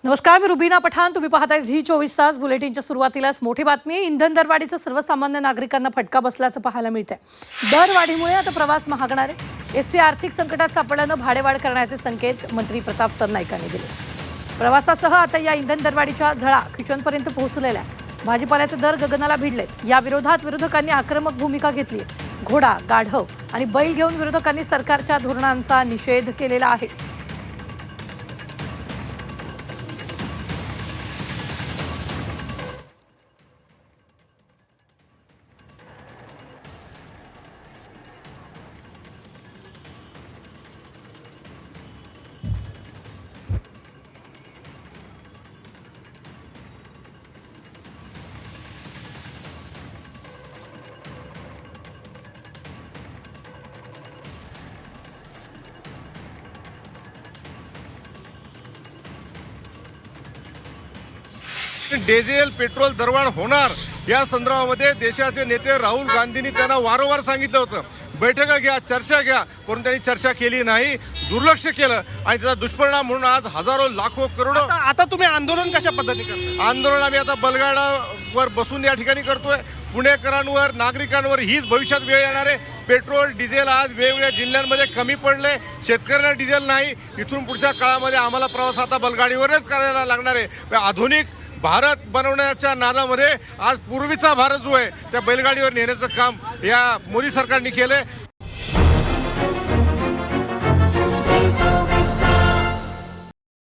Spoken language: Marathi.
नमस्कार, मी रुबीना पठाण. तुम्ही पाहताय झी 24 तास. बुलेटिनच्या सुरुवातीलाच मोठी बातमी. इंधन दरवाढीचा सर्वसामान्य नागरिकांना फटका बसल्याचं पाहायला मिळतंय. दरवाढीमुळे आता प्रवास महागणार आहे. एसटी आर्थिक संकटात सापडल्यानं भाडेवाढ करण्याचे संकेत मंत्री प्रताप सरनाईक यांनी दिले. प्रवासासह आता या इंधन दरवाढीच्या झळा किचनपर्यंत पोहोचलेल्या आहेत. भाजीपाल्याचे दर गगनाला भिडले. या विरोधात विरोधकांनी आक्रमक भूमिका घेतली आहे. घोडा, गाढव आणि बैल घेऊन विरोधकांनी सरकारच्या धोरणांचा निषेध केलेला आहे. डिझेल पेट्रोल दरवाढ होणार या संदर्भामध्ये देशाचे नेते राहुल गांधींनी त्यांना वारंवार सांगितलं होतं, बैठका घ्या, चर्चा घ्या, परंतु त्यांनी चर्चा केली नाही, दुर्लक्ष केलं आणि त्याचा दुष्परिणाम म्हणून आज हजारो लाखो करोडो. आता तुम्ही आंदोलन कशा पद्धतीने करता? आंदोलन आम्ही आता बलगाडावर बसून या ठिकाणी करतोय. पुणेकरांवर, नागरिकांवर हीच भविष्यात वेळ येणार आहे. पेट्रोल डिझेल आज वेगवेगळ्या जिल्ह्यांमध्ये कमी पडले, शेतकऱ्यांना डिझेल नाही. इथून पुढच्या काळामध्ये आम्हाला प्रवास आता बलगाडीवरच करायला लागणार आहे. आधुनिक भारत बनवण्याच्या नादामध्ये आज पूर्वीचा भारत जो आहे त्या बैलगाडीवर नेण्याचं काम या मोदी सरकारने केलंय